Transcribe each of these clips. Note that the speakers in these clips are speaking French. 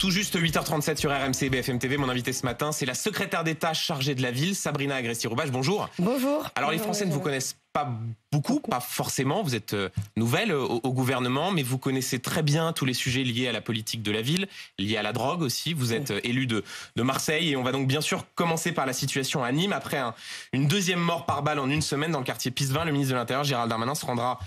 Tout juste 8h37 sur RMC et BFM TV. Mon invité ce matin, c'est la secrétaire d'État chargée de la ville, Sabrina Agresti-Roubache. Bonjour. Bonjour. Alors les Français ne vous connaissent pas beaucoup, pas forcément. Vous êtes nouvelle au gouvernement, mais vous connaissez très bien tous les sujets liés à la politique de la ville, liés à la drogue aussi. Vous êtes élu de Marseille et on va donc bien sûr commencer par la situation à Nîmes. Après une deuxième mort par balle en une semaine dans le quartier Pisevin, le ministre de l'Intérieur, Gérald Darmanin, se rendra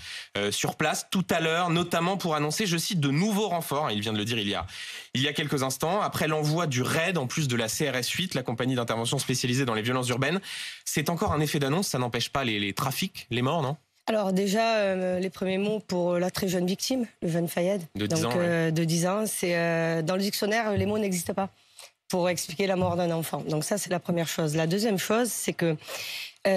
sur place tout à l'heure, notamment pour annoncer, je cite, de nouveaux renforts. Il vient de le dire il y a quelques instants. Après l'envoi du RAID, en plus de la CRS 8, la compagnie d'intervention spécialisée dans les violences urbaines, c'est encore un effet d'annonce. Ça n'empêche pas les trafics, les morts, non? Alors déjà, les premiers mots pour la très jeune victime, le jeune Fayed. De 10 ans, ouais. De 10 ans. C'est, dans le dictionnaire, les mots n'existent pas pour expliquer la mort d'un enfant. Donc ça, c'est la première chose. La deuxième chose, c'est que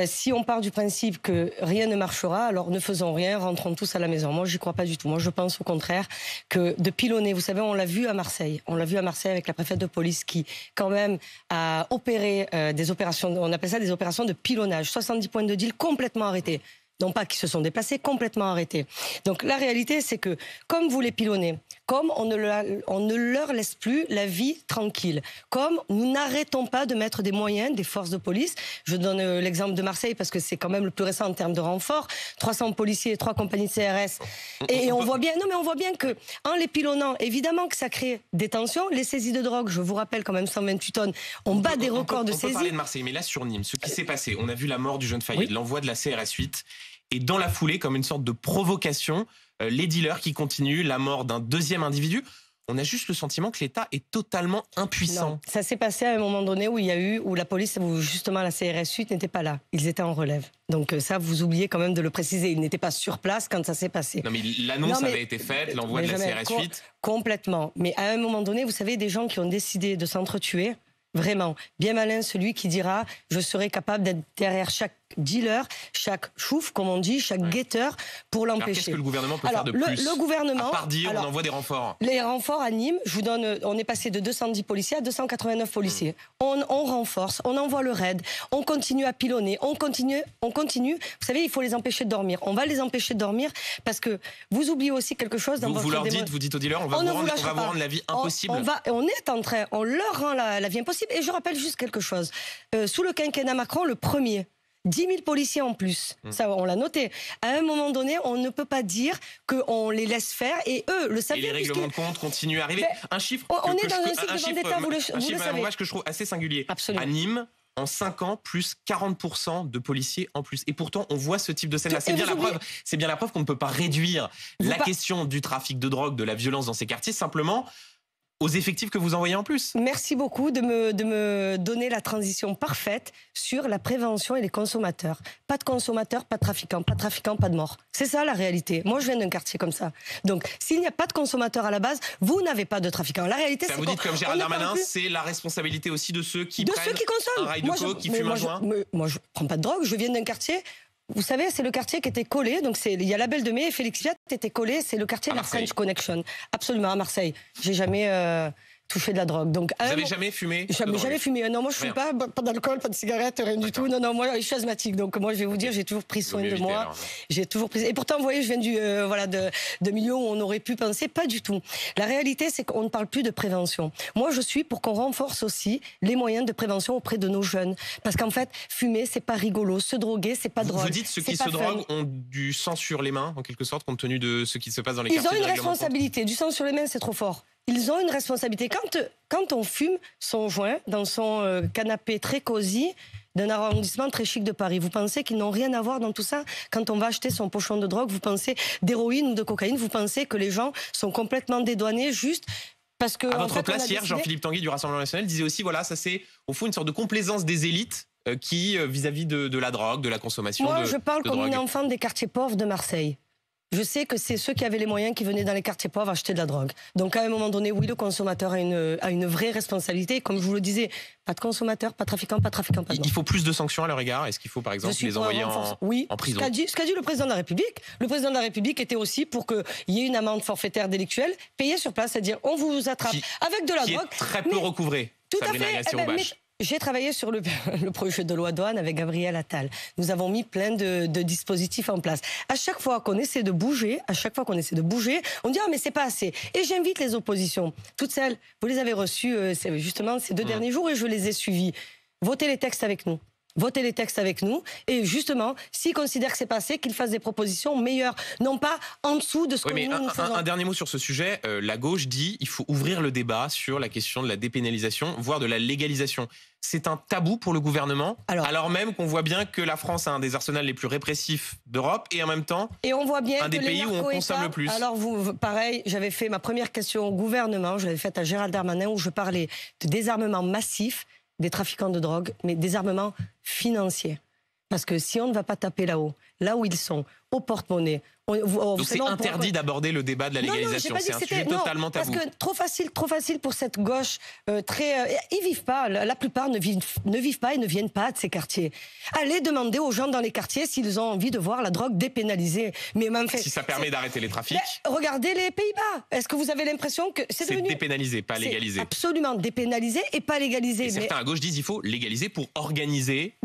si on part du principe que rien ne marchera, alors ne faisons rien, rentrons tous à la maison. Moi, j'y crois pas du tout. Moi, je pense au contraire que de pilonner, vous savez, on l'a vu à Marseille. On l'a vu à Marseille avec la préfète de police qui, quand même, a opéré des opérations, on appelle ça des opérations de pilonnage. 70 points de deal complètement arrêtés. Non pas qui se sont déplacés, complètement arrêtés. Donc la réalité, c'est que comme vous les pilonnez, comme on ne leur laisse plus la vie tranquille, comme nous n'arrêtons pas de mettre des moyens, des forces de police. Je donne l'exemple de Marseille parce que c'est quand même le plus récent en termes de renfort. 300 policiers, 3 compagnies de CRS. Et on voit bien, non mais on voit bien que en les pilonnant, évidemment que ça crée des tensions. Les saisies de drogue, je vous rappelle quand même 128 tonnes, on bat des records de saisies. On peut parler de Marseille, mais là sur Nîmes, ce qui s'est passé, on a vu la mort du jeune Fayed, l'envoi de la CRS 8. Et dans la foulée, comme une sorte de provocation, les dealers qui continuent, la mort d'un deuxième individu. On a juste le sentiment que l'État est totalement impuissant. Non, ça s'est passé à un moment donné où où la police, où justement la CRS 8 n'était pas là. Ils étaient en relève. Donc ça, vous oubliez quand même de le préciser. Ils n'étaient pas sur place quand ça s'est passé. Non mais l'annonce avait été faite, l'envoi de la CRS 8. Complètement. Mais à un moment donné, vous savez, des gens qui ont décidé de s'entretuer, vraiment, bien malin celui qui dira « je serai capable d'être derrière chaque dealer, chaque chouf, comme on dit, chaque guetteur, pour l'empêcher. » Qu'est-ce que le gouvernement peut faire de plus? Le gouvernement, à part dire on envoie des renforts. Les renforts à Nîmes, je vous donne, on est passé de 210 policiers à 289 policiers. On renforce, on envoie le RAID, on continue à pilonner, on continue. Vous savez, il faut les empêcher de dormir. On va les empêcher de dormir parce que vous oubliez aussi quelque chose dans votre Vous leur dites, vous dites aux dealers, on va vous rendre la vie impossible. On leur rend la vie impossible. Et je rappelle juste quelque chose. Sous le quinquennat Macron, le premier, 10 000 policiers en plus. Ça, on l'a noté. À un moment donné, on ne peut pas dire qu'on les laisse faire et eux le savent. Et les règlements de compte continuent à arriver. Un chiffre. On est dans un cycle d'État, vous le savez. Que je trouve assez singulier. Absolument. À Nîmes, en 5 ans, plus 40% de policiers en plus. Et pourtant, on voit ce type de scène-là. C'est bien la preuve qu'on ne peut pas réduire la question du trafic de drogue, de la violence dans ces quartiers, simplement aux effectifs que vous envoyez en plus. Merci beaucoup de me donner la transition parfaite sur la prévention et les consommateurs. Pas de consommateurs, pas de trafiquants. Pas de trafiquants, pas de morts. C'est ça la réalité. Moi, je viens d'un quartier comme ça. Donc, s'il n'y a pas de consommateurs à la base, vous n'avez pas de trafiquants. La réalité, c'est que... Vous dites comme Gérald Darmanin, c'est la responsabilité aussi de ceux qui prennent consomment. Un rail de coke, qui fument un joint. Moi, je prends pas de drogue. Je viens d'un quartier... Vous savez, c'est le quartier qui était collé, donc il y a la Belle de Mai et Félix Fiat était collé, c'est le quartier de la French Connection. Absolument, à Marseille. J'ai jamais touché de la drogue. Donc, vous n'avez jamais fumé? Jamais fumé. Non, moi je ne fume pas d'alcool, pas de cigarette, rien du tout. Non, moi je suis asthmatique. Donc moi je vais vous dire, j'ai toujours pris soin de moi. Alors. J'ai toujours pris. Et pourtant, vous voyez, je viens de milieux où on aurait pu penser, pas du tout. La réalité, c'est qu'on ne parle plus de prévention. Moi, je suis pour qu'on renforce aussi les moyens de prévention auprès de nos jeunes. Parce qu'en fait, fumer, c'est pas rigolo. Se droguer, c'est pas drôle. Vous dites ceux qui se droguent ont du sang sur les mains, en quelque sorte, compte tenu de ce qui se passe dans les quartiers. Ils ont une responsabilité. Du sang sur les mains, c'est trop fort. Ils ont une responsabilité. Quand on fume son joint dans son canapé très cosy d'un arrondissement très chic de Paris, vous pensez qu'ils n'ont rien à voir dans tout ça? Quand on va acheter son pochon de drogue, vous pensez d'héroïne ou de cocaïne, vous pensez que les gens sont complètement dédouanés juste parce que... À votre place hier, Jean-Philippe Tanguy du Rassemblement National disait aussi, voilà, ça c'est au fond une sorte de complaisance des élites qui, vis-à-vis de la drogue, de la consommation de drogue. Moi, je parle comme une enfant des quartiers pauvres de Marseille. Je sais que c'est ceux qui avaient les moyens qui venaient dans les quartiers pauvres acheter de la drogue. Donc à un moment donné, oui, le consommateur a une vraie responsabilité. Comme je vous le disais, pas de consommateur, pas de trafiquant, pas de trafiquant, pas de... Il faut plus de sanctions à leur égard? Est-ce qu'il faut par exemple les envoyer en prison? Ce qu'a dit le président de la République. Le président de la République était aussi pour qu'il y ait une amende forfaitaire délictuelle payée sur place, c'est-à-dire on vous attrape avec de la drogue. Qui est très peu recouvrée. Tout à fait. J'ai travaillé sur le projet de loi douane avec Gabriel Attal. Nous avons mis plein de dispositifs en place. À chaque fois qu'on essaie de bouger, on dit « Ah, mais c'est pas assez ». Et j'invite les oppositions, toutes celles, vous les avez reçues justement ces 2 derniers jours et je les ai suivies. Votez les textes avec nous. Votez les textes avec nous et justement, s'ils considèrent que c'est pas assez, qu'ils fassent des propositions meilleures, non pas en dessous de ce que nous faisons. Un dernier mot sur ce sujet. La gauche dit il faut ouvrir le débat sur la question de la dépénalisation, voire de la légalisation. C'est un tabou pour le gouvernement, alors même qu'on voit bien que la France a un des arsenals les plus répressifs d'Europe et en même temps on voit bien un des pays où on consomme le plus. Alors pareil, j'avais fait ma première question au gouvernement, je l'avais faite à Gérald Darmanin où je parlais de désarmement massif des trafiquants de drogue, mais désarmement financier. Parce que si on ne va pas taper là-haut, là où ils sont, au porte-monnaie... Donc c'est interdit d'aborder le débat de la légalisation. C'est un sujet totalement tabou. Parce que trop facile pour cette gauche ils vivent pas, la plupart ne vivent pas et ne viennent pas de ces quartiers. Allez demander aux gens dans les quartiers s'ils ont envie de voir la drogue dépénalisée. Mais en fait, si ça permet d'arrêter les trafics. Regardez les Pays-Bas. Est-ce que vous avez l'impression que c'est devenu... dépénalisé, pas légalisé. Absolument dépénalisé et pas légalisé. Et certains à gauche disent qu'il faut légaliser pour organiser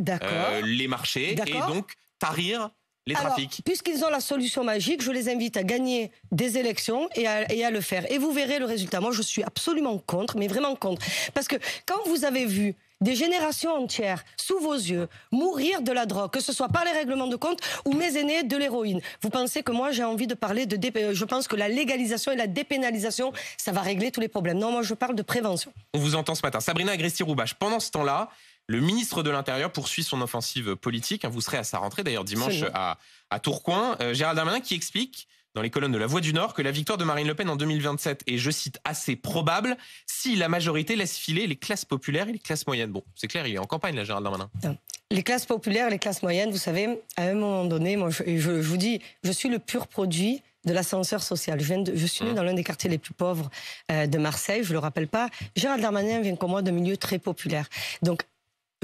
les marchés et donc tarir les trafics. Puisqu'ils ont la solution magique, je les invite à gagner des élections et à le faire. Et vous verrez le résultat. Moi, je suis absolument contre, mais vraiment contre. Parce que quand vous avez vu des générations entières, sous vos yeux, mourir de la drogue, que ce soit par les règlements de compte ou mes aînés de l'héroïne, vous pensez que moi, j'ai envie de parler de... Je pense que la légalisation et la dépénalisation, ça va régler tous les problèmes. Non, moi, je parle de prévention. On vous entend ce matin. Sabrina Agresti-Roubache, pendant ce temps-là, le ministre de l'Intérieur poursuit son offensive politique. Vous serez à sa rentrée, d'ailleurs, dimanche à Tourcoing. Gérald Darmanin qui explique, dans les colonnes de La Voix du Nord, que la victoire de Marine Le Pen en 2027 est, je cite, assez probable si la majorité laisse filer les classes populaires et les classes moyennes. Bon, c'est clair, il est en campagne, là, Gérald Darmanin. Les classes populaires et les classes moyennes, vous savez, à un moment donné, moi, je vous dis, je suis le pur produit de l'ascenseur social. Je suis né dans l'un des quartiers les plus pauvres de Marseille, je le rappelle pas. Gérald Darmanin vient comme moi d'un milieu très populaire. Donc,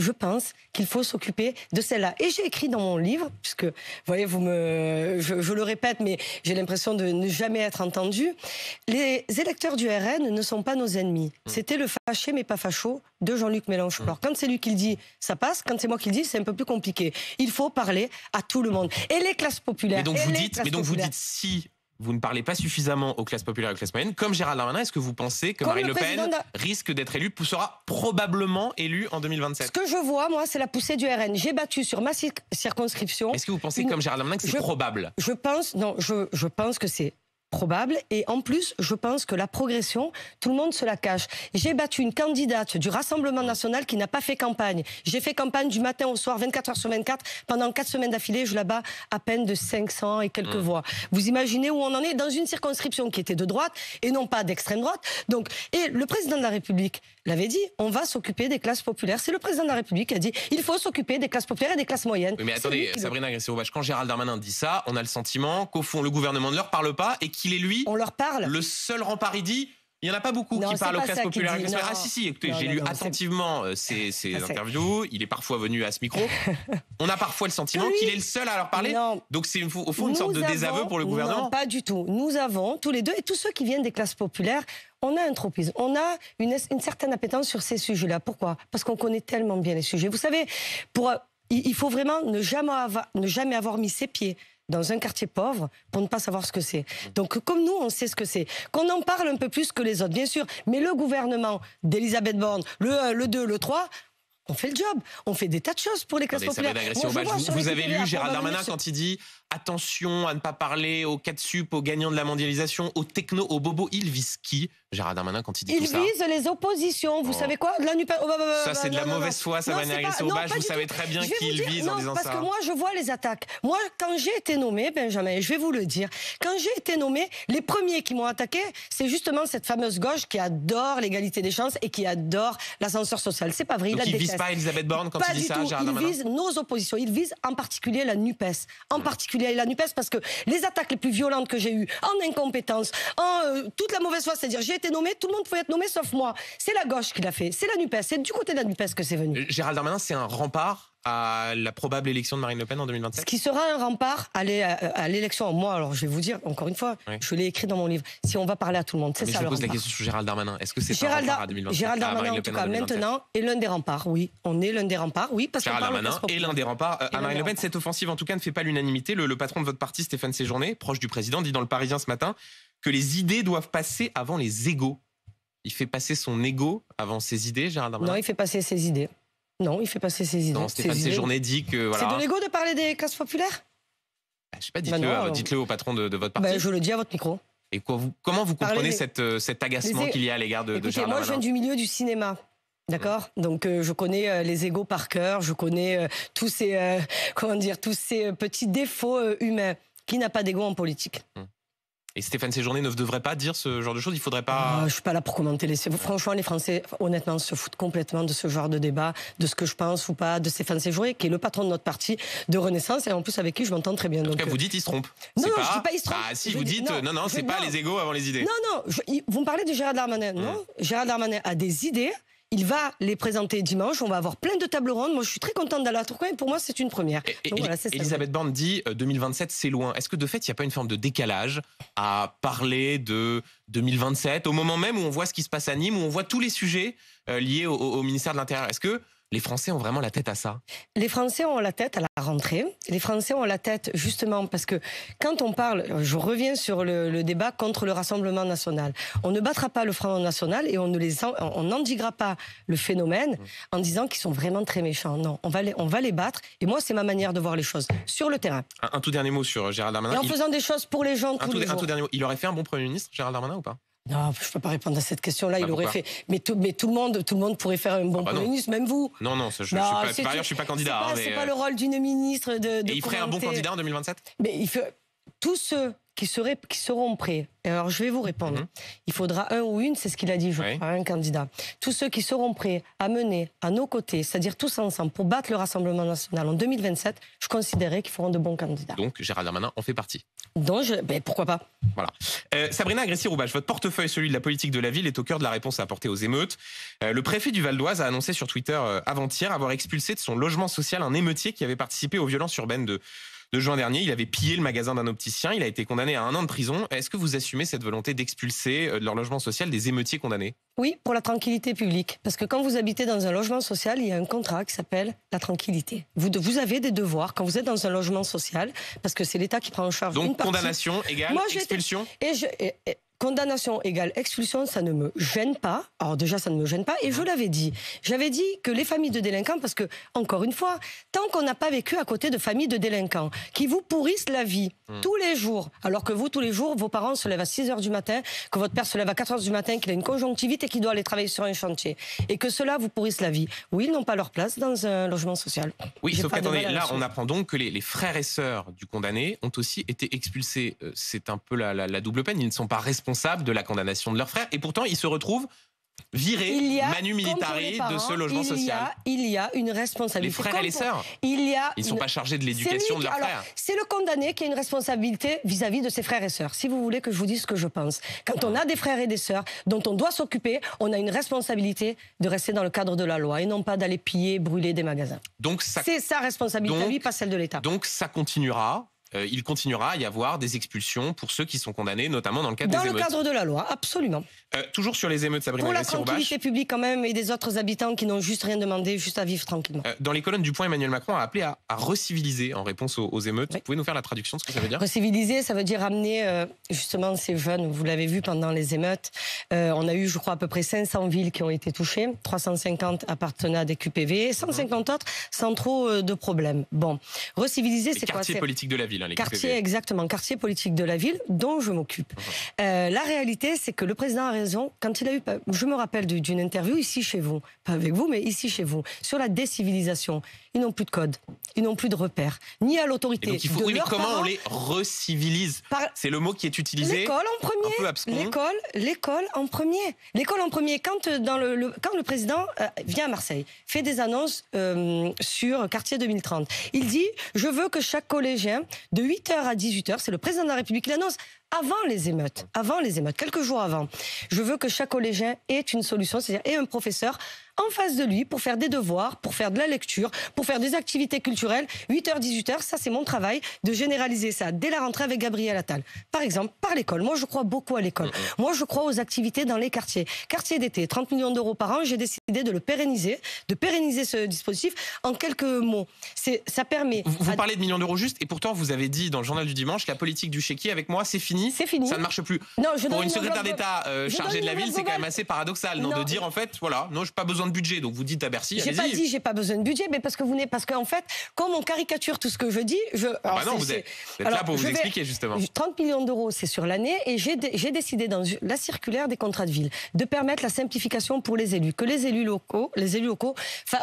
je pense qu'il faut s'occuper de celle-là. Et j'ai écrit dans mon livre, puisque, vous voyez, je le répète, mais j'ai l'impression de ne jamais être entendu. Les électeurs du RN ne sont pas nos ennemis. C'était le fâché mais pas facho de Jean-Luc Mélenchon. Alors, quand c'est lui qui le dit, ça passe. Quand c'est moi qui le dis, c'est un peu plus compliqué. Il faut parler à tout le monde. Et les classes populaires. Mais donc, vous dites si vous ne parlez pas suffisamment aux classes populaires et aux classes moyennes, comme Gérald Darmanin, est-ce que vous pensez que Marine Le Pen risque d'être élue, sera probablement élue en 2027 ? Ce que je vois, moi, c'est la poussée du RN. J'ai battu sur ma circonscription. Est-ce que vous pensez, comme Gérald Darmanin, que c'est probable ? Je pense que c'est probable. Et en plus, je pense que la progression, tout le monde se la cache. J'ai battu une candidate du Rassemblement national qui n'a pas fait campagne. J'ai fait campagne du matin au soir, 24 heures sur 24. Pendant 4 semaines d'affilée, je la bats à peine de 500 et quelques voix. Vous imaginez où on en est dans une circonscription qui était de droite et non pas d'extrême droite. Donc, et le président de la République l'avait dit, on va s'occuper des classes populaires. C'est le président de la République qui a dit, il faut s'occuper des classes populaires et des classes moyennes. Oui, mais attendez, Sabrina Agresti-Roubache, quand Gérald Darmanin dit ça, on a le sentiment qu'au fond, le gouvernement ne leur parle pas et qu'il est lui, on leur parle. Le seul rempart, il dit, il n'y en a pas beaucoup qui parlent aux classes populaires. Ah si, écoutez, j'ai lu attentivement ces interviews, il est parfois venu à ce micro. On a parfois le sentiment qu'il est le seul à leur parler. Donc c'est au fond une sorte de désaveu pour le gouvernement. Non, pas du tout. Nous avons, tous les deux, et tous ceux qui viennent des classes populaires, on a un tropisme, on a une certaine appétence sur ces sujets-là. Pourquoi ? Parce qu'on connaît tellement bien les sujets. Vous savez, il faut vraiment ne jamais avoir mis ses pieds dans un quartier pauvre pour ne pas savoir ce que c'est. Donc, comme nous, on sait ce que c'est. Qu'on en parle un peu plus que les autres, bien sûr. Mais le gouvernement d'Elisabeth Borne, le 2, le 3... on fait le job. On fait des tas de choses pour les classes populaires. Vous avez lu Gérald Darmanin quand il dit attention à ne pas parler aux 4 sup, aux gagnants de la mondialisation, aux techno, aux bobos. Il vise qui, Gérald Darmanin, quand il dit tout ça ? Il vise les oppositions. Vous savez quoi ? La NUPES. Ça, c'est de la mauvaise foi, Sabrina Agresti-Roubache. Vous savez très bien qui il vise en disant ça. Parce que moi, je vois les attaques. Moi, quand j'ai été nommée, Benjamin, je vais vous le dire, quand j'ai été nommée, les premiers qui m'ont attaqué, c'est justement cette fameuse gauche qui adore l'égalité des chances et qui adore l'ascenseur social. C'est pas vrai. Donc il vise pas Elisabeth Borne quand il dit ça, Gérald Darmanin ? Il vise nos oppositions. Il vise en particulier la NUPES. En particulier la NUPES parce que les attaques les plus violentes que j'ai eues en incompétence, en toute la mauvaise foi, c'est-à-dire j'ai été nommé, tout le monde pouvait être nommé sauf moi. C'est la gauche qui l'a fait. C'est la NUPES. C'est du côté de la NUPES que c'est venu. Gérald Darmanin, c'est un rempart à la probable élection de Marine Le Pen en 2027 ? Ce qui sera un rempart à l'élection. Moi, alors je vais vous dire, encore une fois, je l'ai écrit dans mon livre, si on va parler à tout le monde, c'est ça le rempart. Je pose la question sur Gérald Darmanin. Est-ce que c'est un rempart à 2027 ? Gérald Darmanin, en tout cas, maintenant, est l'un des remparts, oui. On est l'un des remparts, oui. Parce Gérald Darmanin est l'un des remparts à Marine Le Pen. Cette offensive, en tout cas, ne fait pas l'unanimité. Le patron de votre parti, Stéphane Séjourné, proche du président, dit dans Le Parisien ce matin que les idées doivent passer avant les égos. Il fait passer son ego avant ses idées, Gérald Darmanin ? Non, il fait passer ses idées. Non, il fait passer ses idées. Non, Stéphane Séjourné dit que... Voilà. C'est de l'ego de parler des classes populaires ? Je sais pas, dites-le au patron de votre parti. Je le dis à votre micro. Et comment vous comprenez cet agacement qu'il y a à l'égard de Gérald Darmanin ? Moi, je viens du milieu du cinéma. D'accord ? Donc, je connais les égos par cœur, je connais tous ces petits défauts humains. Qui n'a pas d'ego en politique ? Et Stéphane Séjourné ne devrait pas dire ce genre de choses. Il faudrait pas... Je suis pas là pour commenter. Franchement, les Français, honnêtement, se foutent complètement de ce genre de débat, de ce que je pense ou pas de Stéphane Séjourné, qui est le patron de notre parti de Renaissance et en plus avec qui je m'entends très bien. En tout cas, vous dites il se trompe. Non, je dis pas il se trompe. Si vous dites non, c'est pas les égos avant les idées. Non, vous me parlez de Gérald Darmanin. Non, Gérald Darmanin a des idées. Il va les présenter dimanche. On va avoir plein de tables rondes. Moi, je suis très contente d'aller à Tourcoing. Pour moi, c'est une première. Elisabeth Borne dit 2027, c'est loin. Est-ce que de fait, il n'y a pas une forme de décalage à parler de 2027 au moment même où on voit ce qui se passe à Nîmes, où on voit tous les sujets liés au ministère de l'Intérieur ? Est-ce que les Français ont vraiment la tête à ça ? Les Français ont la tête à la rentrée. Les Français ont la tête justement parce que quand on parle, je reviens sur le débat contre le Rassemblement national. On ne battra pas le Front national et on n'endiguera pas le phénomène en disant qu'ils sont vraiment très méchants. Non, on va les battre. Et moi, c'est ma manière de voir les choses sur le terrain. Un tout dernier mot sur Gérald Darmanin. Et en faisant des choses pour les gens tous les jours. Un tout dernier mot. Il aurait fait un bon Premier ministre, Gérald Darmanin, ou pas ? Non, je ne peux pas répondre à cette question-là. Il aurait fait. Mais tout le monde pourrait faire un bon Premier ministre, même vous. Non, par ailleurs, je suis pas candidat. C'est pas le rôle d'une ministre de. Et il ferait un bon candidat en 2027 ? Mais il fait tous ceux qui seront prêts. Alors je vais vous répondre. Il faudra un ou une, c'est ce qu'il a dit, je crois, un candidat. Tous ceux qui seront prêts à mener à nos côtés, c'est-à-dire tous ensemble, pour battre le Rassemblement national en 2027, je considérais qu'ils feront de bons candidats. Donc Gérald Darmanin en fait partie. Donc pourquoi pas. Voilà. Sabrina Agresti-Roubache, votre portefeuille, celui de la politique de la ville, est au cœur de la réponse à apporter aux émeutes. Le préfet du Val-d'Oise a annoncé sur Twitter avant-hier avoir expulsé de son logement social un émeutier qui avait participé aux violences urbaines de juin dernier. Il avait pillé le magasin d'un opticien. Il a été condamné à 1 an de prison. Est-ce que vous assumez cette volonté d'expulser de leur logement social des émeutiers condamnés ? Oui, pour la tranquillité publique. Parce que quand vous habitez dans un logement social, il y a un contrat qui s'appelle la tranquillité. Vous avez des devoirs quand vous êtes dans un logement social, parce que c'est l'État qui prend en charge une partie. Donc condamnation égale expulsion ? Condamnation égale expulsion, ça ne me gêne pas. Alors déjà, ça ne me gêne pas. Et je l'avais dit. J'avais dit que les familles de délinquants, parce que, encore une fois, tant qu'on n'a pas vécu à côté de familles de délinquants, qui vous pourrissent la vie tous les jours, alors que vous, tous les jours, vos parents se lèvent à 6h du matin, que votre père se lève à 4h du matin, qu'il a une conjonctivite et qu'il doit aller travailler sur un chantier. Et que cela vous pourrisse la vie. Oui, ils n'ont pas leur place dans un logement social. Oui, sauf qu'attendez, là, on apprend donc que les frères et sœurs du condamné ont aussi été expulsés. C'est un peu la double peine. Ils ne sont pas responsables de la condamnation de leurs frères et pourtant ils se retrouvent virés manu militari de ce logement social. Il y a une responsabilité. Les frères et les sœurs, ils ne sont pas chargés de l'éducation de leurs frères. C'est le condamné qui a une responsabilité vis-à-vis de ses frères et sœurs. Si vous voulez que je vous dise ce que je pense. Quand on a des frères et des sœurs dont on doit s'occuper, on a une responsabilité de rester dans le cadre de la loi et non pas d'aller piller, brûler des magasins. C'est sa responsabilité, lui, pas celle de l'État. Donc ça continuera. Il continuera à y avoir des expulsions pour ceux qui sont condamnés, notamment dans le cadre des émeutes. Dans le cadre de la loi, absolument. Toujours sur les émeutes, Sabrina Agresti-Roubache. Pour la tranquillité publique quand même et des autres habitants qui n'ont juste rien demandé, juste à vivre tranquillement. Dans les colonnes du Point, Emmanuel Macron a appelé à reciviliser en réponse aux émeutes. Vous pouvez nous faire la traduction de ce que ça veut dire ? Reciviliser, ça veut dire amener justement ces jeunes, vous l'avez vu pendant les émeutes. On a eu, je crois, à peu près 500 villes qui ont été touchées, 350 appartenaient à des QPV, 150 autres sans trop de problèmes. Bon, reciviliser, c'est quoi ? Quartier politique de la ville, les quartier, exactement, quartier politique de la ville dont je m'occupe. La réalité, c'est que le président a raison quand il a eu, je me rappelle d'une interview ici chez vous, pas avec vous, mais ici chez vous, sur la décivilisation. Ils n'ont plus de code, ils n'ont plus de repères, ni à l'autorité. Donc il faut, comment on les recivilise ? C'est le mot qui est utilisé. L'école en premier. Un peu abscon. L'école en premier. L'école en premier. Quand le président vient à Marseille, fait des annonces sur Quartier 2030, il dit « Je veux que chaque collégien, de 8h à 18h, c'est le président de la République qui l'annonce, avant les émeutes, quelques jours avant, je veux que chaque collégien ait une solution, c'est-à-dire ait un professeur en face de lui pour faire des devoirs, pour faire de la lecture, pour faire des activités culturelles, 8h, 18h, ça c'est mon travail, de généraliser ça dès la rentrée avec Gabriel Attal. Par exemple, par l'école. Moi, je crois beaucoup à l'école. Moi, je crois aux activités dans les quartiers. Quartier d'été, 30 millions d'euros par an, j'ai décidé de le pérenniser, ce dispositif. En quelques mots, ça permet... Vous parlez de millions d'euros juste, et pourtant vous avez dit dans le journal du dimanche, la politique du chéquier avec moi, c'est fini. C'est fini. Ça ne marche plus. Non, pour une secrétaire d'État chargée de la ville, c'est quand même assez paradoxal, non, de dire en fait, voilà, non, j'ai pas besoin de budget, donc vous dites à Bercy, j'ai pas dit j'ai pas besoin de budget, mais parce qu'en fait, comme on caricature tout ce que je dis, vous êtes là pour vous expliquer justement. 30 millions d'euros, c'est sur l'année, et j'ai décidé dans la circulaire des contrats de ville de permettre la simplification pour les élus, que les élus locaux,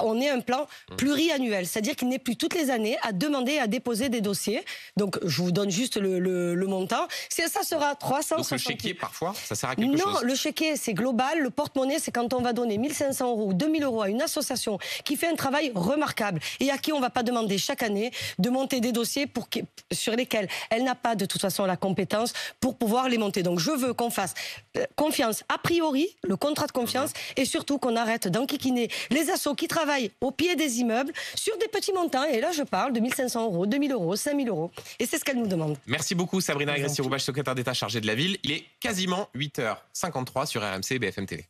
on ait un plan pluriannuel, c'est-à-dire qu'il n'est plus toutes les années à demander, à déposer des dossiers. Donc je vous donne juste le montant. Ça sera 360. Donc le chéquier, parfois, ça sert à quelque chose? Non, le chéquier, c'est global. Le porte-monnaie, c'est quand on va donner 1 500 euros ou 2 000 euros à une association qui fait un travail remarquable et à qui on ne va pas demander chaque année de monter des dossiers sur lesquels elle n'a pas de toute façon la compétence pour pouvoir les monter. Donc je veux qu'on fasse confiance a priori, le contrat de confiance, et surtout qu'on arrête d'enquiquiner les assos qui travaillent au pied des immeubles sur des petits montants. Et là, je parle de 1 500 euros, 2 000 euros, 5 000 euros. Et c'est ce qu'elle nous demande. Merci beaucoup Sabrina Agresti-Roubache, secrétaire d'État chargée de la ville. Il est quasiment 8h53 sur RMC et BFM TV.